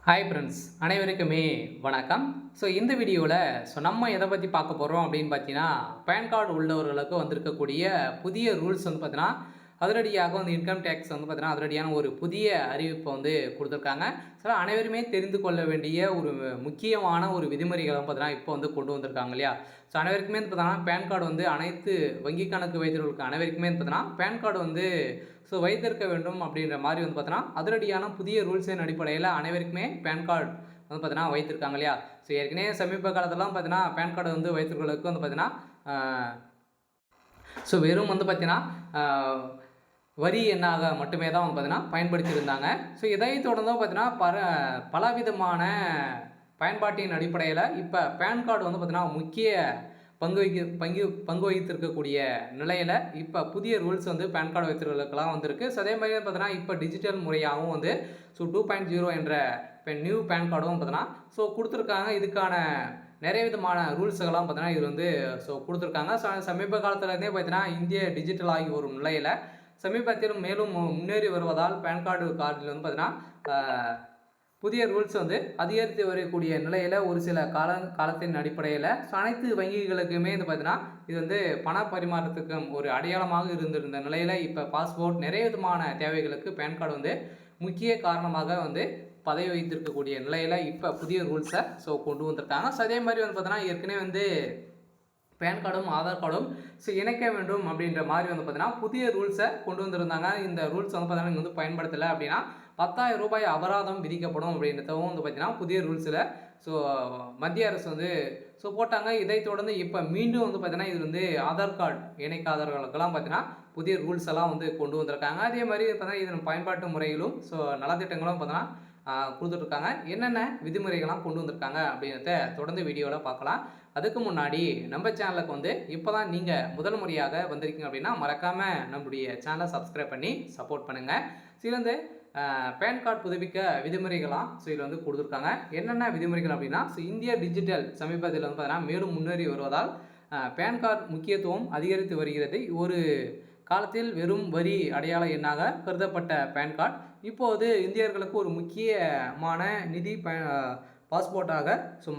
Hi friends, அனைவருக்குமே வணக்கம். இந்த வீடியோவில் நம்ம எதை பற்றி பார்க்க போகிறோம் அப்படின்னு பார்த்தீங்கன்னா, பேன் கார்டு உள்ளவர்களுக்கு வந்திருக்கக்கூடிய புதிய ரூல்ஸ் வந்து பார்த்தீங்கன்னா, அதிரடியாக இன்கம் டேக்ஸ் வந்து பார்த்தீங்கன்னா அதிரடியான ஒரு புதிய அறிவிப்பை கொடுத்துருக்காங்க. அனைவருமே தெரிந்து கொள்ள வேண்டிய ஒரு முக்கியமான ஒரு விதிமுறைகளை பார்த்தீங்கன்னா இப்போ கொண்டு வந்திருக்காங்க இல்லையா. அனைவருக்குமே பார்த்தீங்கன்னா பேன் கார்டு அனைத்து வங்கி கணக்கு வைத்திருக்க அனைவருக்குமே பார்த்தீங்கன்னா பேன் கார்டு வைத்திருக்க வேண்டும் அப்படின்ற மாதிரி பார்த்தீங்கன்னா அதிரடியான புதிய ரூல்ஸின் அடிப்படையில் அனைவருக்குமே பேன் கார்டு பார்த்தீங்கன்னா வைத்திருக்காங்க இல்லையா. ஏற்கனவே சமீப காலத்திலாம் பார்த்தீங்கன்னா பேன் கார்டு வைத்திருக்கிறவங்களுக்கு பார்த்தீங்கன்னா வெறும் பார்த்தீங்கன்னா வரி எண்ணாக மட்டுமே தான் பார்த்தீங்கன்னா பயன்படுத்தியிருந்தாங்க. இதை தொடர்ந்து பார்த்தீங்கன்னா பலவிதமான பயன்பாட்டின் அடிப்படையில் இப்போ பேன் கார்டு பார்த்தீங்கன்னா முக்கிய பங்கு வகித்திருக்கக்கூடிய நிலையில் இப்போ புதிய ரூல்ஸ் பேன் கார்டு வைத்திருக்கிறதுக்கெல்லாம் வந்திருக்கு. அதே மாதிரி பார்த்தீங்கன்னா இப்போ டிஜிட்டல் முறையாகவும் 2.0 என்ற நியூ பேன் கார்டும் பார்த்தீங்கன்னா கொடுத்துருக்காங்க. இதுக்கான நிறைய விதமான ரூல்ஸுகள்லாம் பார்த்தீங்கன்னா இது கொடுத்துருக்காங்க. சமீப காலத்துலேருந்தே பார்த்தீங்கன்னா இந்திய டிஜிட்டல் ஆகி வரும் நிலையில் சமீபத்தில் மேலும் முன்னேறி வருவதால் பேன் கார்டில் பார்த்தீங்கன்னா புதிய ரூல்ஸ் அதிகரித்து வரக்கூடிய நிலையில் ஒரு சில காலத்தின் அடிப்படையில் அனைத்து வங்கிகளுக்குமே பார்த்தீங்கன்னா இது பண பரிமாற்றத்துக்கு ஒரு அடையாளமாக இருந்திருந்த நிலையில் இப்போ பாஸ்போர்ட் நிறைய விதமான தேவைகளுக்கு பேன் கார்டு முக்கிய காரணமாக பதவி வைத்திருக்கக்கூடிய நிலையில் இப்போ புதிய ரூல்ஸை கொண்டு வந்திருக்காங்க. அதே மாதிரி பார்த்தீங்கன்னா ஏற்கனவே பேன் கார்டும் ஆதார் கார்டும் இணைக்க வேண்டும் அப்படின்ற மாதிரி பார்த்தீங்கன்னா புதிய ரூல்ஸை கொண்டு வந்திருந்தாங்க. இந்த ரூல்ஸ் பார்த்தீங்கன்னா நீங்கள் பயன்படுத்தலை அப்படின்னா 10,000 ரூபாய் அபராதம் விதிக்கப்படும் அப்படின்றதும் பார்த்தீங்கன்னா புதிய ரூல்ஸில் மத்திய அரசு போட்டாங்க. இதை தொடர்ந்து இப்போ மீண்டும் பார்த்தீங்கன்னா இது ஆதார் கார்டு இணைக்காதவர்களுக்கெல்லாம் பார்த்தீங்கன்னா புதிய ரூல்ஸ் எல்லாம் கொண்டு வந்திருக்காங்க. அதே மாதிரி பார்த்தீங்கன்னா இதன் பயன்பாட்டு முறையிலும் நலத்திட்டங்களும் பார்த்தீங்கன்னா கொடுத்துட்ருக்காங்க. என்னென்ன விதிமுறைகள்லாம் கொண்டு வந்திருக்காங்க அப்படின்றத தொடர்ந்து வீடியோவில் பார்க்கலாம். அதுக்கு முன்னாடி நம்ம சேனலுக்கு இப்போ தான் நீங்கள் முதல் முறையாக வந்திருக்கீங்க அப்படின்னா மறக்காமல் நம்மளுடைய சேனலை சப்ஸ்கிரைப் பண்ணி சப்போர்ட் பண்ணுங்கள். இதுலேருந்து பேன் கார்டு புதுப்பிக்க விதிமுறைகளாம் இதில் கொடுத்துருக்காங்க. என்னென்ன விதிமுறைகள் அப்படின்னா இந்திய டிஜிட்டல் சமீபத்தில் பார்த்தீங்கன்னா மேலும் முன்னேறி வருவதால் பேன் கார்டு முக்கியத்துவம் அதிகரித்து வருகிறது. ஒரு காலத்தில் வெறும் வரி அடையாள எண்ணாக கருதப்பட்ட பேன் கார்டு இப்போது இந்தியர்களுக்கு ஒரு முக்கியமான நிதி பாஸ்போர்ட்டாக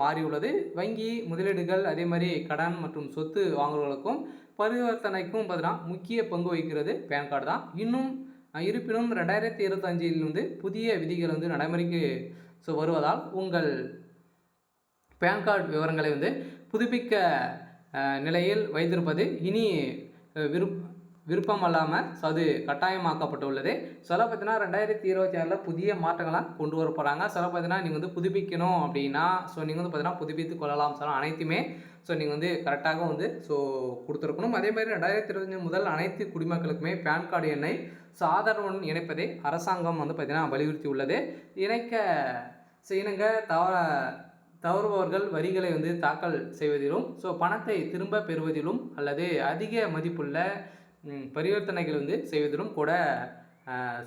மாறியுள்ளது. வங்கி முதலீடுகள் அதே மாதிரி கடன் மற்றும் சொத்து வாங்குவர்களுக்கும் பரிவர்த்தனைக்கும் பார்த்தீங்கன்னா முக்கிய பங்கு வகிக்கிறது பேன் கார்டு தான். இருப்பினும் 2025 புதிய விதிகள் நடைமுறைக்கு வருவதால் உங்கள் பேன் கார்டு விவரங்களை புதுப்பிக்க நிலையில் வைத்திருப்பது இனி விருப்பம் அல்லாமல் அது கட்டாயமாக்கப்பட்டுள்ளது. பார்த்தீங்கன்னா 2026 புதிய மாற்றங்கள்லாம் கொண்டு வர போகிறாங்க. பார்த்தீங்கன்னா நீங்கள் புதுப்பிக்கணும் அப்படின்னா நீங்கள் பார்த்தீங்கன்னா புதுப்பித்து கொள்ளலாம். அனைத்துமே நீங்கள் கரெக்டாக கொடுத்துருக்கணும். அதே மாதிரி 2025 முதல் அனைத்து குடிமக்களுக்குமே பேன் கார்டு எண்ணை ஆதாருடன் இணைப்பதை அரசாங்கம் பார்த்தீங்கன்னா வலியுறுத்தி உள்ளது. இணங்க தவறுபவர்கள் வரிகளை தாக்கல் செய்வதிலும் பணத்தை திரும்ப பெறுவதிலும் அல்லது அதிக மதிப்புள்ள பரிவர்த்தனைகள் செய்வதிலும் கூட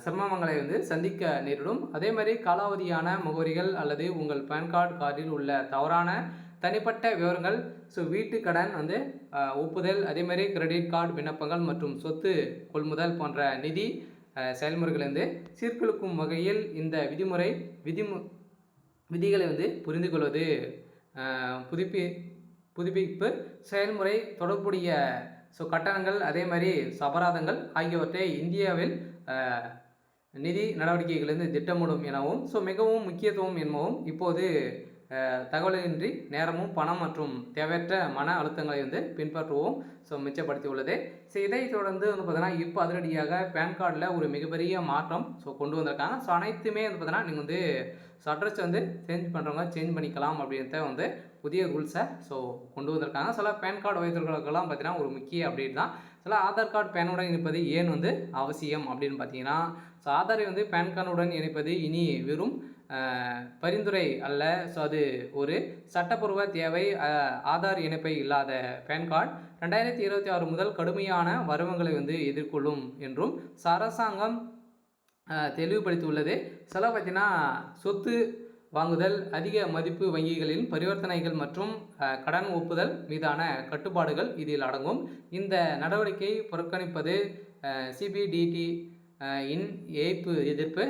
சிரமங்களை சந்திக்க நேரிடும். அதே மாதிரி காலாவதியான முகவரிகள் அல்லது உங்கள் பேன் கார்டில் உள்ள தவறான தனிப்பட்ட விவரங்கள் வீட்டு கடன் ஒப்புதல் அதே மாதிரி கிரெடிட் கார்டு விண்ணப்பங்கள் மற்றும் சொத்து கொள்முதல் போன்ற நிதி செயல்முறைகள் சீர்குலைக்கும் வகையில் இந்த விதிகளை புரிந்து கொள்வது புதுப்பிப்பு செயல்முறை தொடர்புடைய கட்டணங்கள் அதே மாதிரி அபராதங்கள் ஆகியவற்றை இந்தியாவில் நிதி நடவடிக்கைகளிலிருந்து திட்டமிடும் எனவும் மிகவும் முக்கியத்துவம் எனவும் இப்போது தகவலின்றி நேரமும் பணம் மற்றும் தேவையற்ற மன அழுத்தங்களை பின்பற்றுவோம் மிச்சப்படுத்தி உள்ளது. இதை தொடர்ந்து பார்த்தீங்கன்னா இப்போ அதிரடியாக பேன் கார்டில் ஒரு மிகப்பெரிய மாற்றம் கொண்டு வந்திருக்காங்க. அனைத்துமே பார்த்தீங்கன்னா நீங்கள் அட்ரஸ் சேஞ்ச் பண்ணுறவங்க சேஞ்ச் பண்ணிக்கலாம் அப்படின்றத புதிய ரூல்ஸை கொண்டு வந்திருக்காங்க. பேன் கார்டு வைத்திருக்கிறவர்களுக்கெல்லாம் பார்த்தீங்கன்னா ஒரு முக்கிய அப்டேட் தான். ஆதார் கார்டு பேனுடன் இணைப்பது ஏன் அவசியம் அப்படின்னு பார்த்தீங்கன்னா ஆதாரை பேன் கார்டுடன் இணைப்பது இனி வெறும் பரிந்துரை அல்ல. அது ஒரு சட்டப்பூர்வ தேவை. ஆதார் இணைப்பை இல்லாத பேன் கார்டு 2026 முதல் கடுமையான வரவுகளை எதிர்கொள்ளும் என்றும் அரசாங்கம் தெளிவுபடுத்தியுள்ளது. பார்த்தீங்கன்னா சொத்து வாங்குதல் அதிக மதிப்பு வங்கிகளின் பரிவர்த்தனைகள் மற்றும் கடன் ஒப்புதல் மீதான கட்டுப்பாடுகள் இதில் அடங்கும். இந்த நடவடிக்கை புறக்கணிப்பது சிபிடிடி இன் ஏய்ப்பு எதிர்ப்பு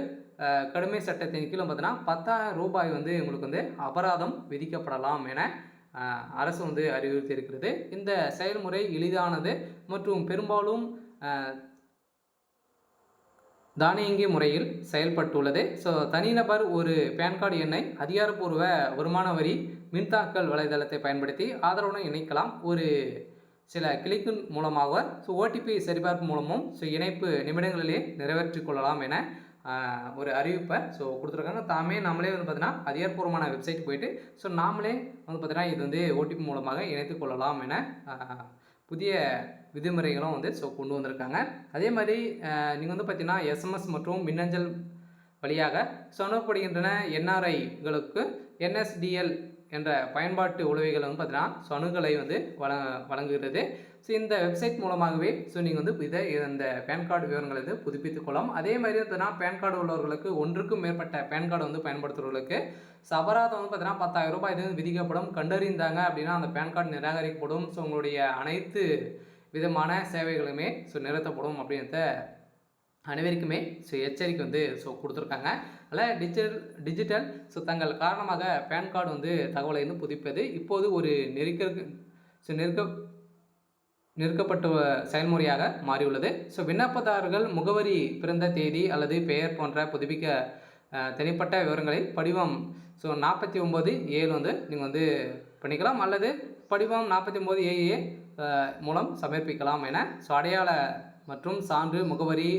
கடுமை சட்டத்தின் கீழே பார்த்தீங்கன்னா 10,000 ரூபாய் வந்து உங்களுக்கு வந்து அபராதம் விதிக்கப்படலாம் என அரசு வந்து அறிவுறுத்தி இருக்கிறது. இந்த செயல்முறை எளிதானது மற்றும் பெரும்பாலும் தானியங்கி முறையில் செயல்பட்டுள்ளது. ஸோ தனிநபர் ஒரு பேன் கார்டு எண்ணை அதிகாரப்பூர்வ வருமான வரி மின்தாக்கல் வலைதளத்தை பயன்படுத்தி ஆதரவுடன் இணைக்கலாம். ஒரு சில கிளிக்கின் மூலமாக ஓடிபி சரிபார்ப்பு மூலமும் இணைப்பு நிமிடங்களிலே நிறைவேற்றிக் கொள்ளலாம் என ஒரு அறிவிப்பை கொடுத்துருக்காங்க. நம்மளே வந்து பார்த்தீங்கன்னா அதிகாரப்பூர்வமான வெப்சைட் போயிட்டு நாமளே வந்து பார்த்தீங்கன்னா இது வந்து ஓடிபி மூலமாக இணைத்து கொள்ளலாம் என புதிய விதிமுறைகளும் வந்து கொண்டு வந்திருக்காங்க. அதே மாதிரி நீங்கள் வந்து பார்த்தீங்கன்னா எஸ்எம்எஸ் மற்றும் மின்னஞ்சல் வழியாக அனுப்பப்படுகின்றன என்ஆர்ஐகளுக்கு என்எஸ்டிஎல் என்ற பயன்பாட்டு உதவிகள் வந்து பார்த்தீங்கன்னா அணுகலை வந்து வழங்குகிறது. இந்த வெப்சைட் மூலமாகவே நீங்கள் வந்து இந்த பேன் கார்டு விவரங்களை வந்து புதுப்பித்துக் கொள்ளலாம். அதே மாதிரி பார்த்தீங்கன்னா பேன் கார்டு உள்ளவர்களுக்கு ஒன்றுக்கும் மேற்பட்ட பேன் கார்டு வந்து பயன்படுத்துகிறவர்களுக்கு அபராதம் வந்து பார்த்தீங்கன்னா 10,000 ரூபாய் இது விதிக்கப்படும். கண்டறிந்தாங்க அப்படின்னா அந்த பேன் கார்டு நிராகரிக்கப்படும். உங்களுடைய அனைத்து விதமான சேவைகளுமே நிறுத்தப்படும் அப்படின்றத அனைவருக்குமே எச்சரிக்கை வந்து கொடுத்துருக்காங்க. அதில் டிஜிட்டல் தங்கள் காரணமாக பேன் கார்டு வந்து தகவலை வந்து புதுப்பிப்பது இப்போது ஒரு நெருக்கப்பட்ட செயல்முறையாக மாறியுள்ளது. விண்ணப்பதாரர்கள் முகவரி, பிறந்த தேதி அல்லது பெயர் போன்ற புதுப்பிக்க தனிப்பட்ட விவரங்களை படிவம் 49A வந்து நீங்கள் வந்து பண்ணிக்கலாம் அல்லது படிவம் 49AA மூலம் சமர்ப்பிக்கலாம் என அடையாள மற்றும் சான்று, முகவரி,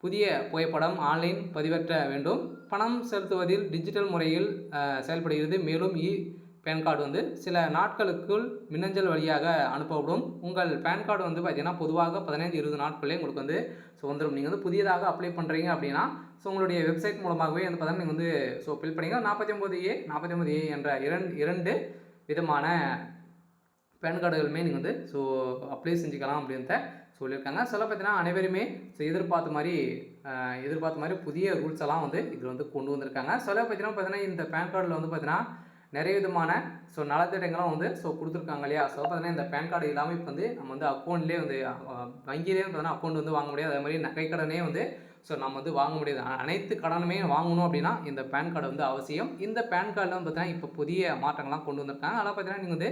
புதிய புகைப்படம் ஆன்லைன் பதிவேற்ற வேண்டும். பணம் செலுத்துவதில் டிஜிட்டல் முறையில் செயல்படுகிறது. மேலும் பேன் கார்டு வந்து சில நாட்களுக்குள் மின்னஞ்சல் வழியாக அனுப்பப்படும். உங்கள் பேன் கார்டு வந்து பார்த்திங்கன்னா பொதுவாக 15-20 நாட்களே உங்களுக்கு வந்து வந்துடும். நீங்கள் வந்து புதியதாக அப்ளை பண்ணுறீங்க அப்படின்னா உங்களுடைய வெப்சைட் மூலமாகவே வந்து பார்த்தீங்கன்னா நீங்கள் வந்து ஃபில் பண்ணிங்க. 49A 49A என்ற இரண்டு விதமான பேன் கார்டுகளுமே நீங்கள் வந்து அப்ளை செஞ்சுக்கலாம் அப்படின்ட்டு சொல்லியிருக்காங்க. பார்த்தீங்கன்னா அனைவருமே எதிர்பார்த்த மாதிரி புதிய ரூல்ஸ் எல்லாம் வந்து இதில் வந்து கொண்டு வந்திருக்காங்க. பார்த்தீங்கன்னா இந்த பேன் கார்டில் வந்து பார்த்தீங்கன்னா நிறைய விதமான நலத்திட்டங்களும் வந்து கொடுத்துருக்காங்க இல்லையா. பார்த்தீங்கன்னா இந்த பேன் கார்டு இல்லாமல் இப்போ வந்து நம்ம வந்து அக்கௌண்ட்லேயே வந்து வங்கியிலே பார்த்தீங்கன்னா அக்கௌண்ட் வந்து வாங்க முடியாது. அதே மாதிரி நகைக்கடனே வந்து நம்ம வந்து வாங்க முடியாது. அனைத்து கடனுமே வாங்கணும் அப்படின்னா இந்த பேன் கார்டு வந்து அவசியம். இந்த பேன் கார்டில் வந்து பார்த்தீங்கன்னா இப்போ புதிய மாற்றங்கள்லாம் கொண்டு வந்திருக்காங்க. அதெல்லாம் பார்த்தீங்கன்னா நீங்கள் வந்து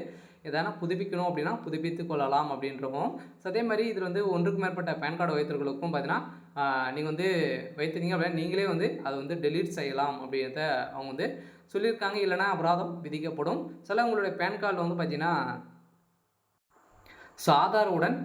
எதனா புதுப்பிக்கணும் அப்படின்னா புதுப்பித்து கொள்ளலாம் அப்படின்றவும். அதே மாதிரி இதில் வந்து ஒன்றுக்கு மேற்பட்ட பேன் கார்டு வைத்திருக்கிறவங்களுக்கும் பார்த்தீங்கன்னா நீங்கள் வந்து வைத்திருந்தீங்க அப்படின்னா நீங்களே வந்து அதை வந்து டெலீட் செய்யலாம் அப்படின்றத அவங்க வந்து சொல்லியிருக்காங்க. இல்லைனா அபராதம் விதிக்கப்படும். உங்களுடைய பேன் கார்டில் வந்து பார்த்தீங்கன்னா ஆதாருடன்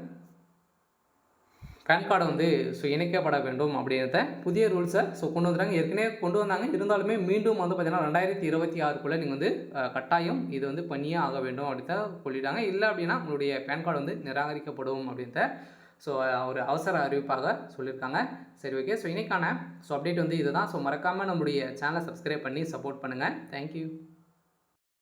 பேன் கார்டை வந்து இணைக்கப்பட வேண்டும் அப்படின்றத புதிய ரூல்ஸை கொண்டு வந்துடுறாங்க. ஏற்கனவே கொண்டு வந்தாங்க. இருந்தாலுமே மீண்டும் வந்து பார்த்தீங்கன்னா 2026 நீங்கள் வந்து கட்டாயம் இது வந்து பண்ணியே ஆக வேண்டும் அப்படின்ட்டு சொல்லிட்டாங்க. இல்லை அப்படின்னா உங்களுடைய பேன் கார்டு வந்து நிராகரிக்கப்படும் அப்படின்ட்டு ஒரு அவசர அறிவிப்பாக சொல்லியிருக்காங்க. சரி, ஓகே. இன்றைக்கான அப்டேட் வந்து இதுதான். மறக்காமல் நம்முடைய சேனலை சப்ஸ்கிரைப் பண்ணி சப்போர்ட் பண்ணுங்கள். தேங்க்யூ.